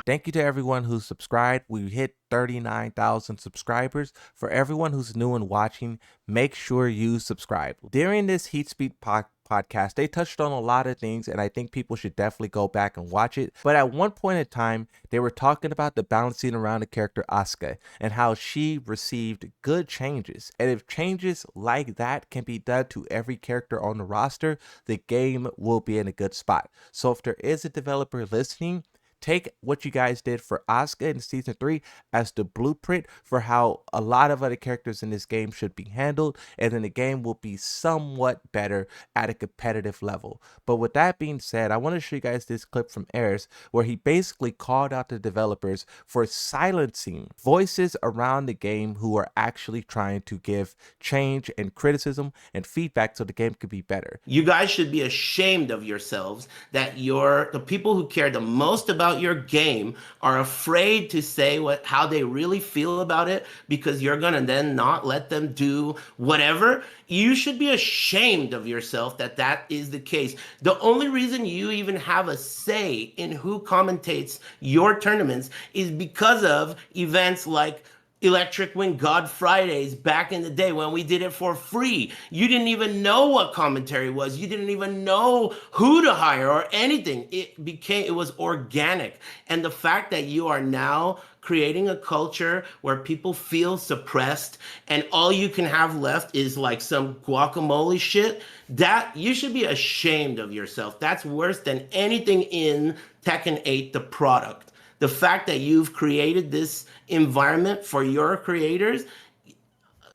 Thank you to everyone who subscribed. We hit 39,000 subscribers. For everyone who's new and watching, make sure you subscribe. During this Heat Speed podcast, they touched on a lot of things, and I think people should definitely go back and watch it. But at one point in time, they were talking about the balancing around the character Asuka and how she received good changes. And if changes like that can be done to every character on the roster, the game will be in a good spot. So if there is a developer listening, take what you guys did for Asuka in season 3 as the blueprint for how a lot of other characters in this game should be handled, and then the game will be somewhat better at a competitive level. But with that being said, I want to show you guys this clip from Aris where he basically called out the developers for silencing voices around the game who are actually trying to give change and criticism and feedback so the game could be better. You guys should be ashamed of yourselves that the people who care the most about your game are afraid to say how they really feel about it because you're gonna then not let them do whatever. You should be ashamed of yourself that is the case. The only reason you even have a say in who commentates your tournaments is because of events like Electric Wing God Fridays back in the day when we did it for free. You didn't even know what commentary was. You didn't even know who to hire or anything. It was organic. And the fact that you are now creating a culture where people feel suppressed and all you can have left is like some guacamole shit, that you should be ashamed of yourself. That's worse than anything in Tekken 8, the product. The fact that you've created this environment for your creators,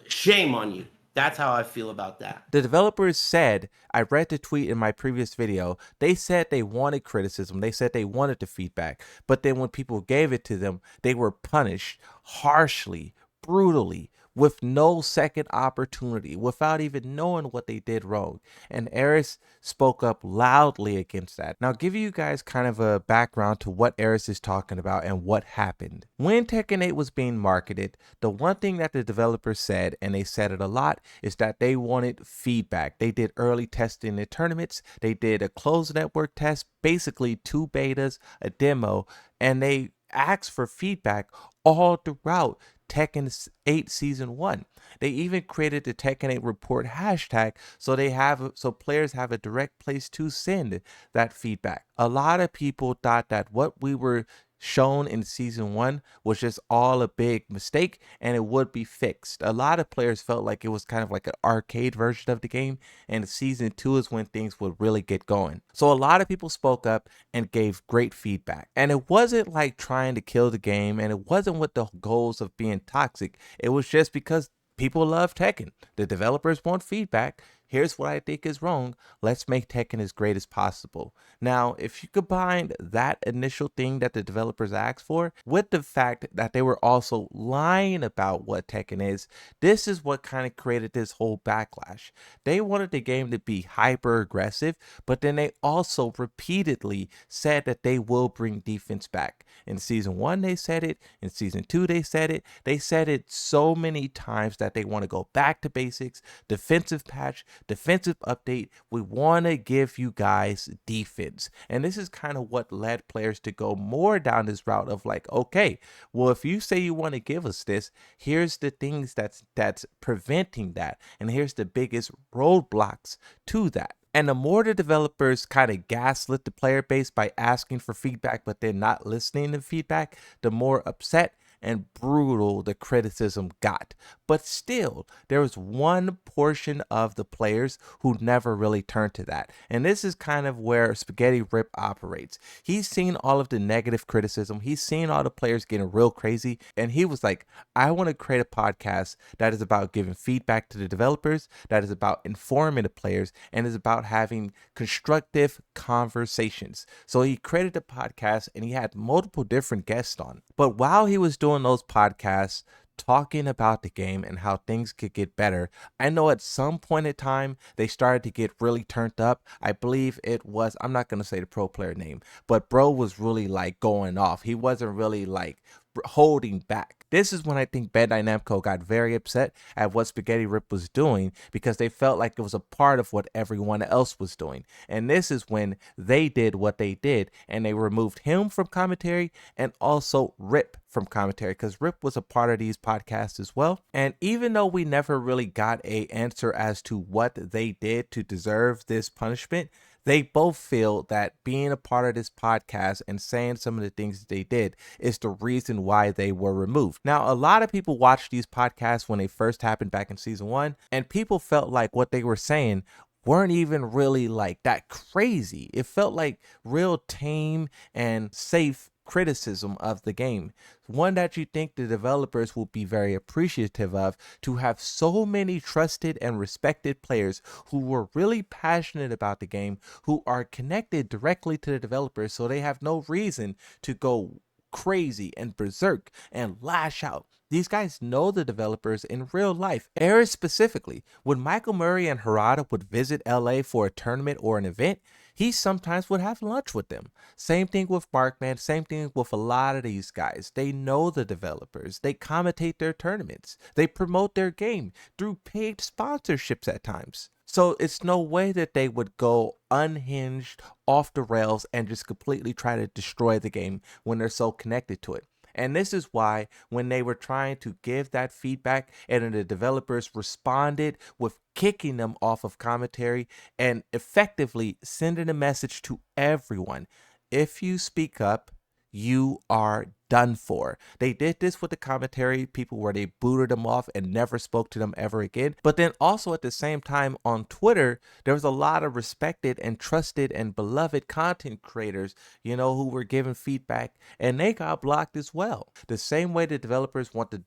shame on you. That's how I feel about that. The developers said, I read the tweet in my previous video, they said they wanted criticism, they said they wanted the feedback, but then when people gave it to them, they were punished harshly, brutally, with no second opportunity, without even knowing what they did wrong. And Aris spoke up loudly against that. Now, I'll give you guys kind of a background to what Aris is talking about and what happened. When Tekken 8 was being marketed, the one thing that the developers said, and they said it a lot, is that they wanted feedback. They did early testing in tournaments, they did a closed network test, basically 2 betas, a demo, and they asked for feedback all throughout Tekken 8 Season 1. They even created the Tekken 8 report hashtag so players have a direct place to send that feedback. A lot of people thought that what we were shown in season 1 was just all a big mistake and it would be fixed. A lot of players felt like it was kind of like an arcade version of the game, and season 2 is when things would really get going. So a lot of people spoke up and gave great feedback, and it wasn't like trying to kill the game, and it wasn't with the goals of being toxic. It was just because people love Tekken. The developers want feedback. Here's what I think is wrong. Let's make Tekken as great as possible. Now, if you combine that initial thing that the developers asked for with the fact that they were also lying about what Tekken is, this is what kind of created this whole backlash. They wanted the game to be hyper aggressive, but then they also repeatedly said that they will bring defense back. In season 1, they said it. In season 2, they said it. They said it so many times that they want to go back to basics, defensive patch, defensive update. We want to give you guys defense. And this is kind of what led players to go more down this route of like, okay, well, if you say you want to give us this, here's the things that's preventing that. And here's the biggest roadblocks to that. And the more the developers kind of gaslit the player base by asking for feedback but then not listening to feedback, the more upset and brutal the criticism got. But still, there was one portion of the players who never really turned to that. And this is kind of where Spaghetti Rip operates. He's seen all of the negative criticism. He's seen all the players getting real crazy. And he was like, I want to create a podcast that is about giving feedback to the developers, that is about informing the players, and is about having constructive conversations. So he created a podcast and he had multiple different guests on. But while he was doing those podcasts, talking about the game and how things could get better, I know at some point in time they started to get really turned up. I believe it was, I'm not going to say the pro player name, but bro was really like going off. He wasn't really like holding back. This is when I think Bandai Namco got very upset at what Spaghetti Rip was doing, because they felt like it was a part of what everyone else was doing. And this is when they did what they did, and they removed him from commentary and also Rip from commentary, because Rip was a part of these podcasts as well. And even though we never really got an answer as to what they did to deserve this punishment, they both feel that being a part of this podcast and saying some of the things that they did is the reason why they were removed. Now, a lot of people watched these podcasts when they first happened back in season 1, and people felt like what they were saying weren't even really like that crazy. It felt like real tame and safe criticism of the game, one that you think the developers will be very appreciative of, to have so many trusted and respected players who were really passionate about the game, who are connected directly to the developers, so they have no reason to go crazy and berserk and lash out. These guys know the developers in real life. Aris specifically, when Michael Murray and Harada would visit LA for a tournament or an event, he sometimes would have lunch with them. Same thing with Markman, same thing with a lot of these guys. They know the developers. They commentate their tournaments. They promote their game through paid sponsorships at times. So it's no way that they would go unhinged, off the rails, and just completely try to destroy the game when they're so connected to it. And this is why when they were trying to give that feedback and the developers responded with kicking them off of commentary and effectively sending a message to everyone: if you speak up, you are done for. They did this with the commentary people where they booted them off and never spoke to them ever again. But then also at the same time on Twitter, there was a lot of respected and trusted and beloved content creators, who were giving feedback, and they got blocked as well. The same way the developers want to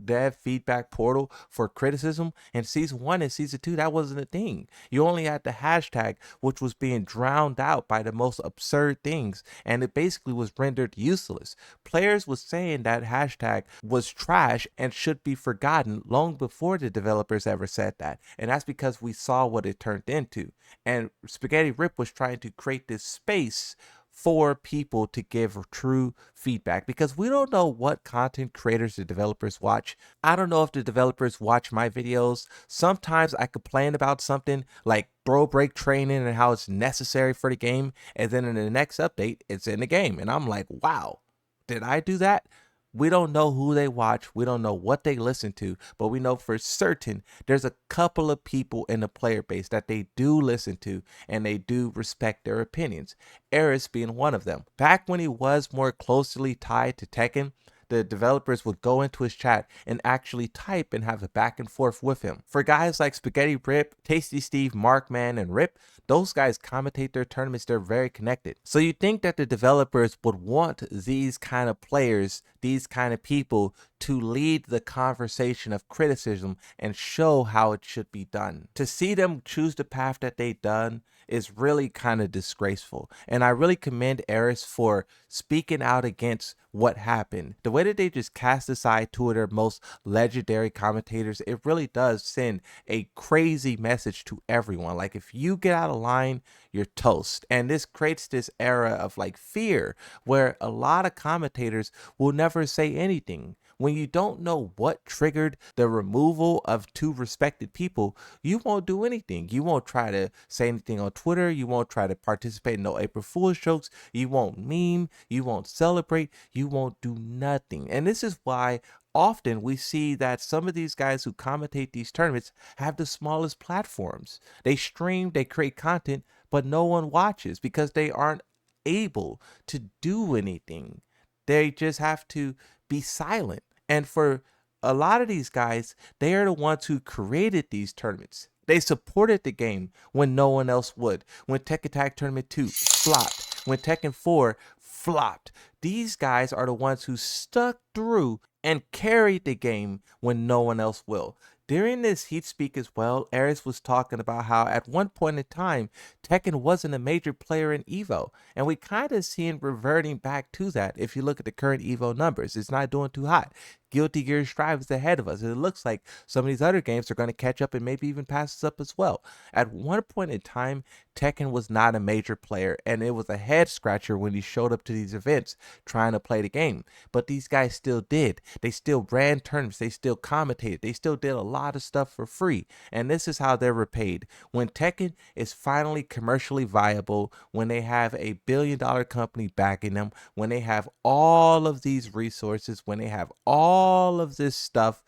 dev feedback portal for criticism in season 1 and season 2, that wasn't a thing. You only had the hashtag, which was being drowned out by the most absurd things, and it basically was rendered useless. Players was saying that hashtag was trash and should be forgotten long before the developers ever said that, and that's because we saw what it turned into. And Spaghetti Rip was trying to create this space for people to give true feedback, because we don't know what content creators the developers watch. I don't know if the developers watch my videos. Sometimes I complain about something like throw break training and how it's necessary for the game, and then in the next update it's in the game, and I'm like, wow, did I do that? We don't know who they watch. We don't know what they listen to, but we know for certain there's a couple of people in the player base that they do listen to and they do respect their opinions. Aris being one of them. Back when he was more closely tied to Tekken, the developers would go into his chat and actually type and have a back and forth with him. For guys like Spaghetti Rip, Tasty Steve, Markman, and Rip, those guys commentate their tournaments. They're very connected. So you think that the developers would want these kind of players, these kind of people, to lead the conversation of criticism and show how it should be done. To see them choose the path that they done is really kind of disgraceful. And I really commend Aris for speaking out against what happened. The way that they just cast aside two of their most legendary commentators, it really does send a crazy message to everyone. Like, if you get out of line, you're toast. And this creates this era of like fear where a lot of commentators will never say anything. When you don't know what triggered the removal of two respected people, you won't do anything. You won't try to say anything on Twitter. You won't try to participate in no April Fool's jokes. You won't meme. You won't celebrate. You won't do nothing. And this is why often we see that some of these guys who commentate these tournaments have the smallest platforms. They stream, they create content, but no one watches because they aren't able to do anything. They just have to be silent. And for a lot of these guys, they are the ones who created these tournaments. They supported the game when no one else would. When Tekken Tag Tournament 2 flopped, when Tekken 4 flopped, these guys are the ones who stuck through and carried the game when no one else will. During this Heat Speak as well, Aris was talking about how at one point in time, Tekken wasn't a major player in EVO. And we kind of see it reverting back to that if you look at the current EVO numbers. It's not doing too hot. Guilty Gear Strive is ahead of us. And it looks like some of these other games are going to catch up and maybe even pass us up as well. At one point in time, Tekken was not a major player, and it was a head scratcher when he showed up to these events trying to play the game. But these guys still did. They still ran tournaments. They still commentated. They still did a lot of stuff for free. And this is how they're repaid. When Tekken is finally commercially viable, when they have a billion-dollar company backing them, when they have all of these resources, when they have all of this stuff,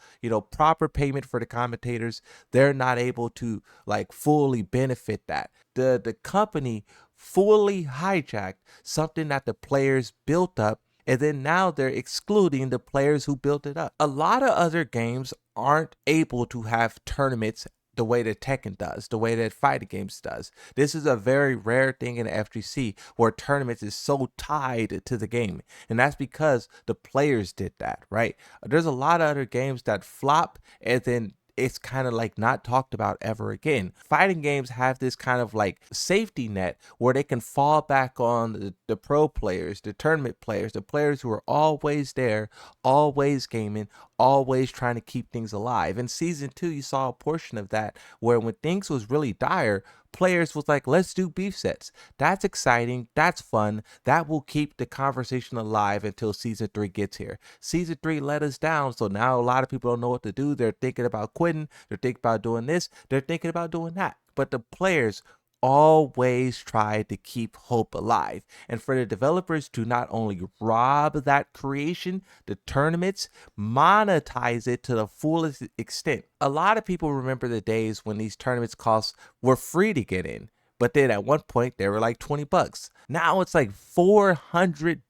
proper payment for the commentators, they're not able to like fully benefit that. The company fully hijacked something that the players built up, and then now they're excluding the players who built it up. A lot of other games aren't able to have tournaments the way that Tekken does, the way that fighting games does. This is a very rare thing in the FGC where tournaments is so tied to the game. And that's because the players did that, right? There's a lot of other games that flop and then it's kind of like not talked about ever again. Fighting games have this kind of like safety net where they can fall back on the pro players, the tournament players, the players who are always there, always gaming, always trying to keep things alive. In season 2, you saw a portion of that where when things was really dire, players was like, let's do beef sets. That's exciting. That's fun. That will keep the conversation alive until season 3 gets here. Season 3 let us down. So now a lot of people don't know what to do. They're thinking about quitting. They're thinking about doing this. They're thinking about doing that. But the players always try to keep hope alive. And for the developers to not only rob that creation, the tournaments, monetize it to the fullest extent. A lot of people remember the days when these tournaments were free to get in. But then at one point they were like $20. Now it's like $400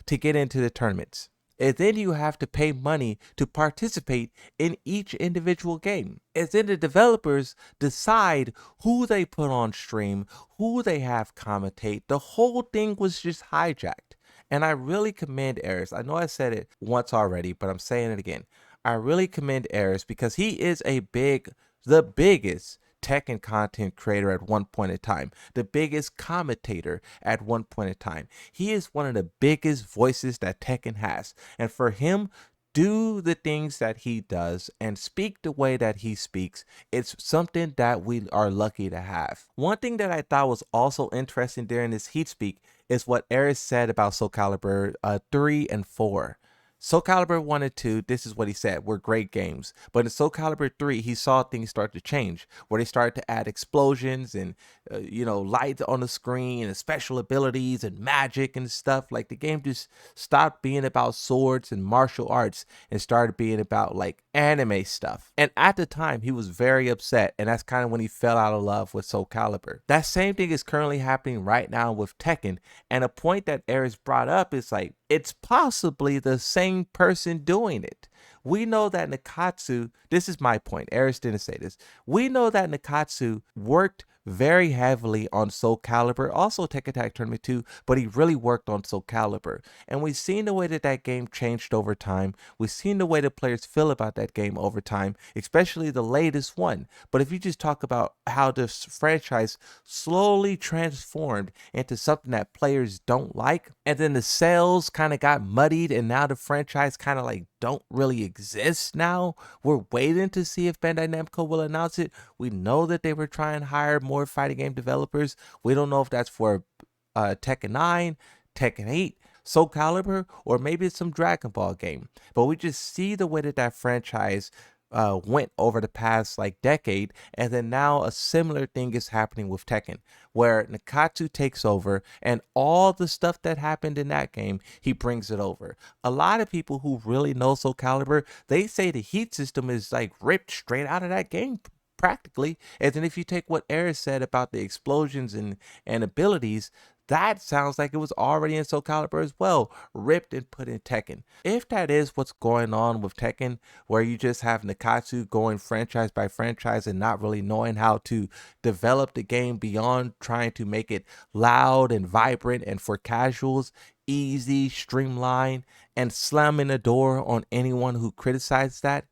to get into the tournaments. And then you have to pay money to participate in each individual game. And then the developers decide who they put on stream, who they have commentate. The whole thing was just hijacked. And I really commend Aris. I know I said it once already, but I'm saying it again. I really commend Aris because he is the biggest Tekken content creator at one point in time, the biggest commentator at one point in time. He is one of the biggest voices that Tekken has. And for him do the things that he does and speak the way that he speaks, it's something that we are lucky to have. One thing that I thought was also interesting during this Heat Speak is what Aris said about Soul Calibur 3 and 4. Soul Calibur 1 and 2, this is what he said, were great games. But in Soul Calibur 3, he saw things start to change, where they started to add explosions and, light on the screen and special abilities and magic and stuff. Like the game just stopped being about swords and martial arts and started being about like anime stuff. And at the time, he was very upset. And that's kind of when he fell out of love with Soul Calibur. That same thing is currently happening right now with Tekken. And a point that Aris brought up is like, it's possibly the same person doing it. We know that Nakatsu, this is my point, Aris didn't say this. We know that Nakatsu worked very heavily on Soul Calibur, also Tekken Tag Tournament 2, but he really worked on Soul Calibur. And we've seen the way that game changed over time. We've seen the way the players feel about that game over time, especially the latest one. But if you just talk about how this franchise slowly transformed into something that players don't like, and then the sales kind of got muddied, and now the franchise kind of like don't really exist now. We're waiting to see if Bandai Namco will announce it. We know that they were trying to hire more fighting game developers. We don't know if that's for Tekken 9, Tekken 8, Soul Calibur, or maybe it's some Dragon Ball game. But we just see the way that franchise went over the past like decade, and then now a similar thing is happening with Tekken, where Nakatsu takes over and all the stuff that happened in that game, he brings it over. A lot of people who really know Soul Calibur, they say the heat system is like ripped straight out of that game practically. And then if you take what Aris said about the explosions and abilities, that sounds like it was already in Soul Calibur as well, ripped and put in Tekken. If that is what's going on with Tekken, where you just have Nakatsu going franchise by franchise and not really knowing how to develop the game beyond trying to make it loud and vibrant and for casuals, easy, streamlined, and slamming the door on anyone who criticizes that,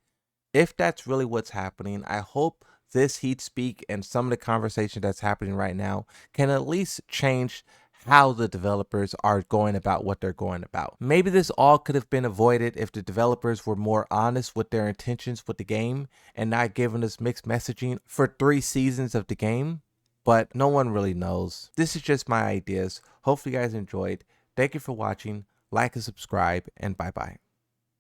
if that's really what's happening, I hope this Heat Speak and some of the conversation that's happening right now can at least change how the developers are going about what they're going about. Maybe this all could have been avoided if the developers were more honest with their intentions with the game and not giving us mixed messaging for 3 seasons of the game, but no one really knows. This is just my ideas. Hopefully you guys enjoyed. Thank you for watching. Like and subscribe, and bye-bye.